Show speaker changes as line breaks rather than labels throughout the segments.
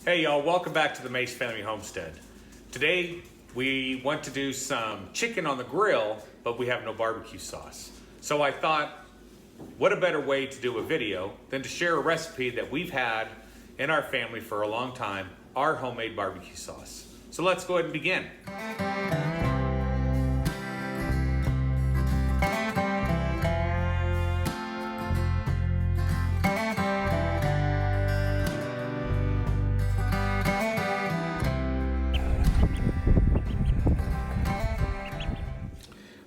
Hey y'all, welcome back to the Mace Family Homestead. Today we want to do some chicken on the grill, but we have no barbecue sauce. So I thought, what a better way to do a video than to share a recipe that we've had in our family for a long time, our homemade barbecue sauce. So let's go ahead and begin.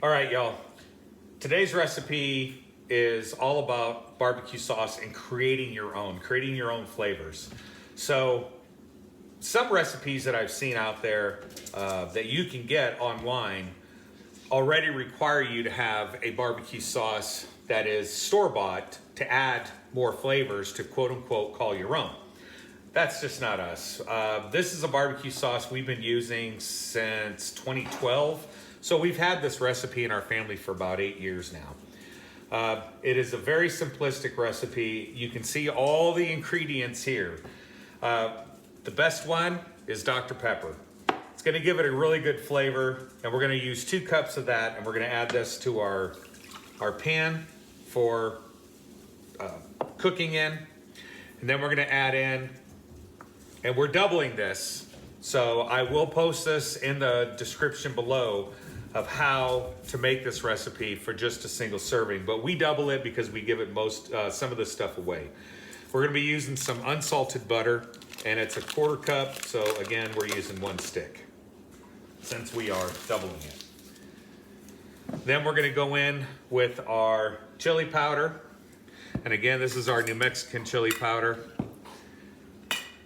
All right, y'all. Today's recipe is all about barbecue sauce and creating your own flavors. So some recipes that I've seen out there that you can get online already require you to have a barbecue sauce that is store-bought to add more flavors to quote unquote call your own. That's just not us. This is a barbecue sauce we've been using since 2012. So we've had this recipe in our family for about 8 years now. It is a very simplistic recipe. You can see all the ingredients here. The best one is Dr. Pepper. It's gonna give it a really good flavor, and we're gonna use 2 cups of that, and we're gonna add this to our pan for cooking in. And then we're gonna add in, and we're doubling this. So I will post this in the description below of how to make this recipe for just a single serving, but we double it because we give it some of this stuff away. We're gonna be using some unsalted butter, and it's a 1/4 cup, so again, we're using 1 stick since we are doubling it. Then we're gonna go in with our chili powder, and again, this is our New Mexican chili powder,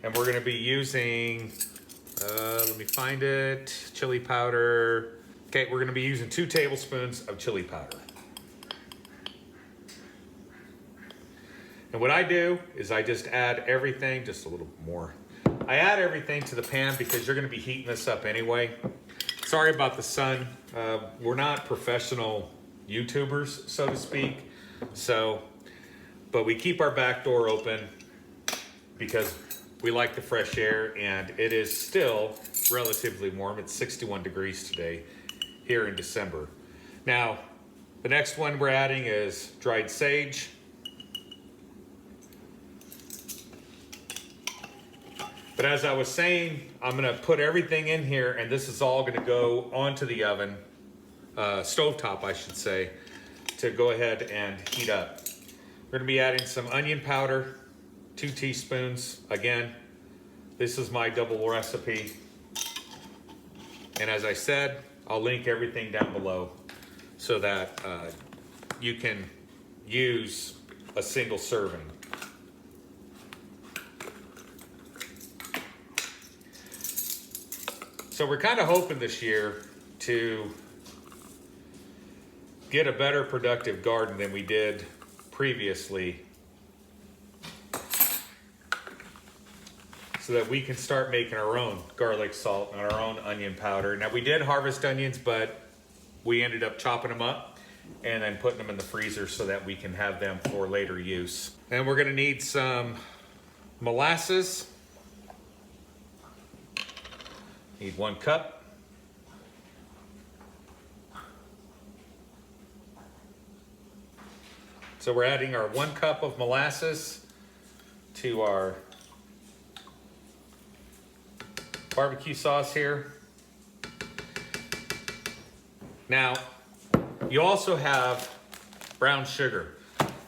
and we're gonna be using, let me find it, chili powder. Okay, we're gonna be using 2 tablespoons of chili powder. And what I do is I just add everything, just a little more. I add everything to the pan because you're gonna be heating this up anyway. Sorry about the sun. We're not professional YouTubers, so to speak. But we keep our back door open because we like the fresh air, and it is still relatively warm. It's 61 degrees today here in December. Now, the next one we're adding is dried sage. But as I was saying, I'm gonna put everything in here, and this is all gonna go onto the oven, stovetop I should say, to go ahead and heat up. We're gonna be adding some onion powder, 2 teaspoons. Again, this is my double recipe. And as I said, I'll link everything down below so that you can use a single serving. So we're kind of hoping this year to get a better productive garden than we did previously, so that we can start making our own garlic salt and our own onion powder. Now, we did harvest onions, but we ended up chopping them up and then putting them in the freezer so that we can have them for later use. And we're gonna need some molasses. Need 1 cup. So we're adding our 1 cup of molasses to our barbecue sauce here. Now, you also have brown sugar.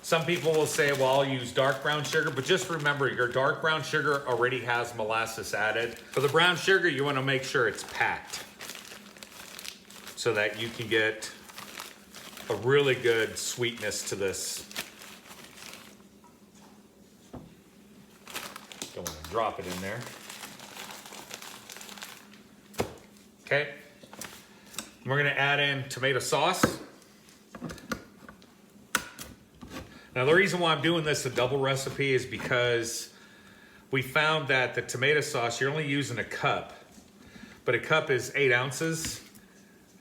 Some people will say, well, I'll use dark brown sugar, but just remember, your dark brown sugar already has molasses added. For the brown sugar, you want to make sure it's packed so that you can get a really good sweetness to this. Don't want to drop it in there. Okay, we're gonna add in tomato sauce. Now, the reason why I'm doing this a double recipe is because we found that the tomato sauce, you're only using a cup, but a cup is 8 ounces,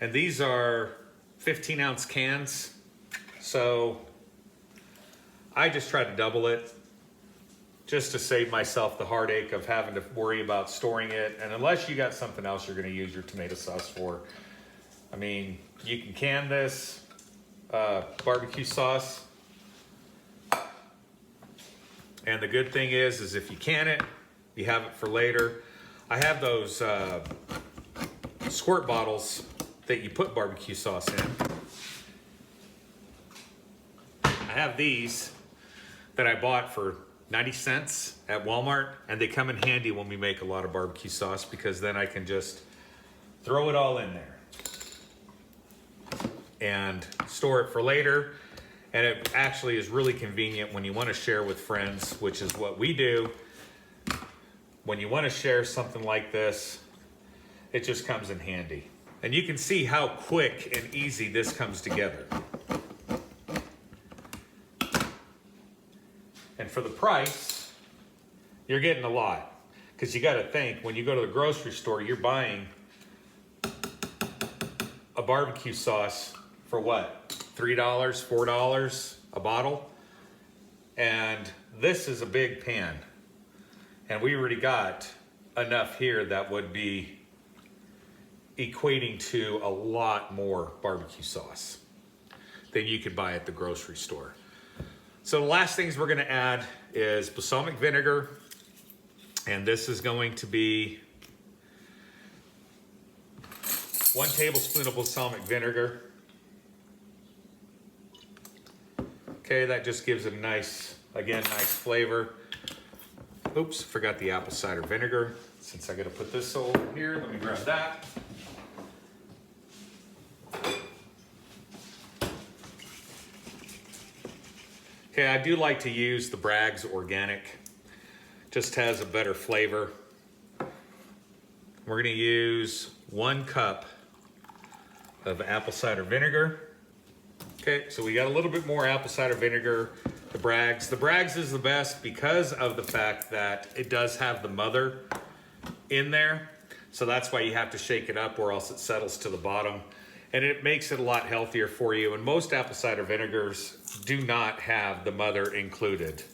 and these are 15-ounce cans. So I just try to double it just to save myself the heartache of having to worry about storing it. And unless you got something else you're going to use your tomato sauce for, I mean, you can can this barbecue sauce. And the good thing is if you can it, you have it for later. I have those squirt bottles that you put barbecue sauce in. I have these that I bought for 90 cents at Walmart, and they come in handy when we make a lot of barbecue sauce, because then I can just throw it all in there and store it for later. And it actually is really convenient when you want to share with friends, which is what we do. When you want to share something like this, it just comes in handy. And you can see how quick and easy this comes together. And for the price, you're getting a lot. Because you got to think, when you go to the grocery store, you're buying a barbecue sauce for what? $3, $4 a bottle. And this is a big pan. And we already got enough here that would be equating to a lot more barbecue sauce than you could buy at the grocery store. So the last things we're gonna add is balsamic vinegar. And this is going to be 1 tablespoon of balsamic vinegar. Okay, that just gives it a nice, again, nice flavor. Oops, forgot the apple cider vinegar. Since I gotta put this over here, let me grab that. Okay, I do like to use the Bragg's Organic. Just has a better flavor. We're gonna use 1 cup of apple cider vinegar. Okay, so we got a little bit more apple cider vinegar. The Bragg's. The Bragg's is the best because of the fact that it does have the mother in there. So that's why you have to shake it up or else it settles to the bottom. And it makes it a lot healthier for you. And most apple cider vinegars do not have the mother included.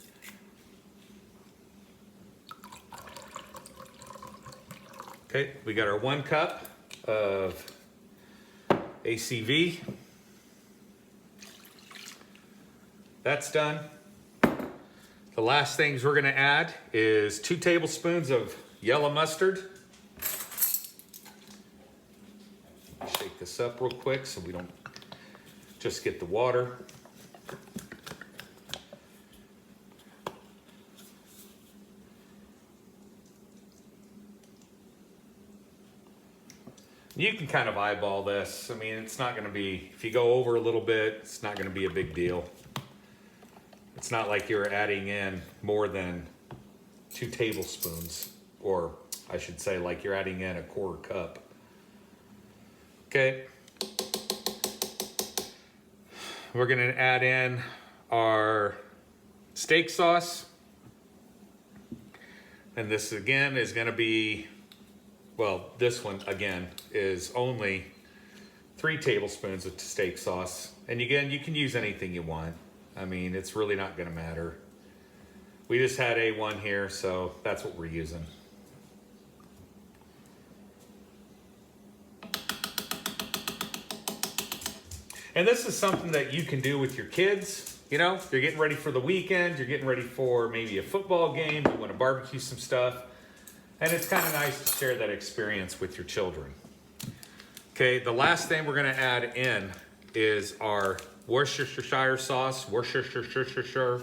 Okay, we got our 1 cup of ACV. That's done. The last things we're gonna add is 2 tablespoons of yellow mustard. Shake this up real quick so we don't just get the water. You can kind of eyeball this. I mean, it's not gonna be, if you go over a little bit, it's not gonna be a big deal. It's not like you're adding in more than 2 tablespoons, or I should say like you're adding in a 1/4 cup. Okay. We're gonna add in our steak sauce. And this again is gonna be, well, this one again is only 3 tablespoons of steak sauce. And again, you can use anything you want. I mean, it's really not gonna matter. We just had A1 here, so that's what we're using. And this is something that you can do with your kids. You know, you're getting ready for the weekend, you're getting ready for maybe a football game, you wanna barbecue some stuff. And it's kind of nice to share that experience with your children. Okay, the last thing we're gonna add in is our Worcestershire sauce, Worcestershire.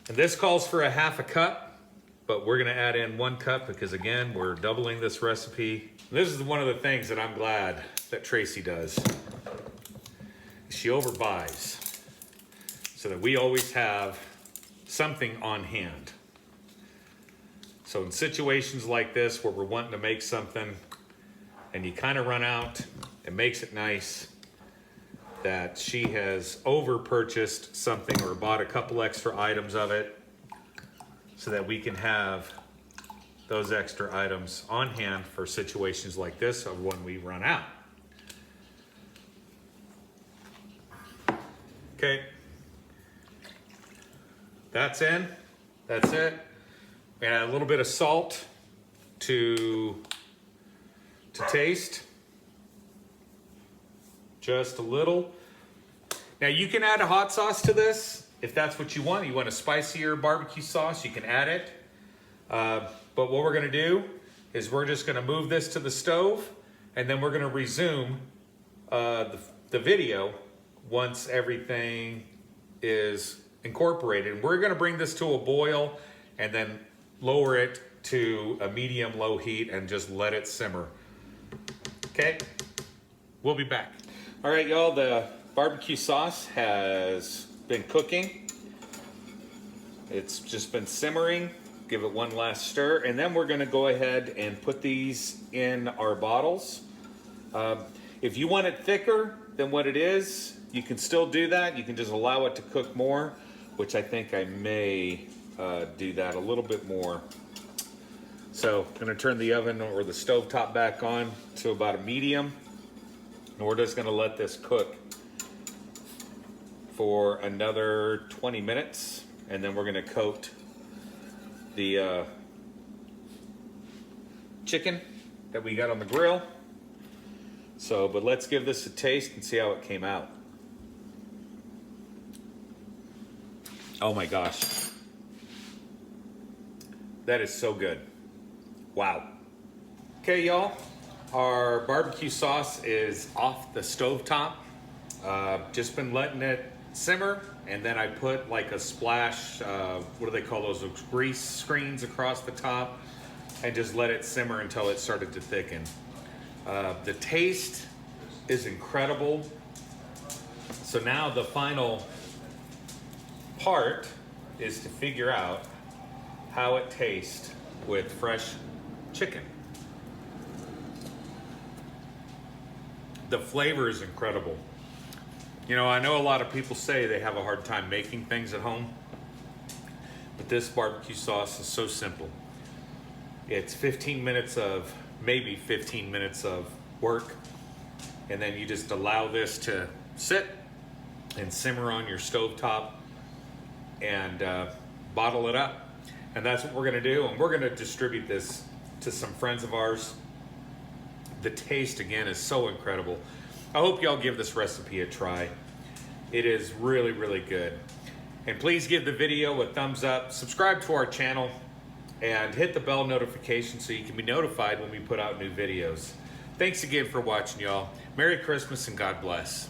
And this calls for a 1/2 cup, but we're gonna add in 1 cup because again, we're doubling this recipe. This is one of the things that I'm glad that Tracy does. She overbuys so that we always have something on hand. So in situations like this where we're wanting to make something and you kind of run out, it makes it nice that she has over purchased something or bought a couple extra items of it so that we can have those extra items on hand for situations like this of when we run out. Okay, that's in. That's it. And a little bit of salt to taste. Just a little. Now you can add a hot sauce to this if that's what you want. You want a spicier barbecue sauce, you can add it. But what we're gonna do is we're just gonna move this to the stove, and then we're gonna resume the video once everything is incorporated. And we're gonna bring this to a boil and then lower it to a medium-low heat and just let it simmer. Okay, we'll be back. All right, y'all, the barbecue sauce has been cooking. It's just been simmering. Give it one last stir, and then we're gonna go ahead and put these in our bottles. If you want it thicker than what it is, you can still do that. You can just allow it to cook more, which I think I may do that a little bit more. So I'm gonna turn the oven or the stovetop back on to about a medium, and we're just gonna let this cook for another 20 minutes, and then we're gonna coat the chicken that we got on the grill. So, but let's give this a taste and see how it came out. Oh my gosh. That is so good. Wow. Okay, y'all, our barbecue sauce is off the stovetop. Just been letting it simmer, and then I put like a splash, what do they call those grease screens across the top, and just let it simmer until it started to thicken. The taste is incredible. So now the final part is to figure out how it tastes with fresh chicken. The flavor is incredible. You know, I know a lot of people say they have a hard time making things at home, but this barbecue sauce is so simple. It's 15 minutes of, maybe 15 minutes of work, and then you just allow this to sit and simmer on your stovetop and bottle it up. And that's what we're gonna do, and we're gonna distribute this to some friends of ours. The taste, again, is so incredible. I hope y'all give this recipe a try. It is really, really good. And please give the video a thumbs up, subscribe to our channel, and hit the bell notification so you can be notified when we put out new videos. Thanks again for watching, y'all. Merry Christmas and God bless.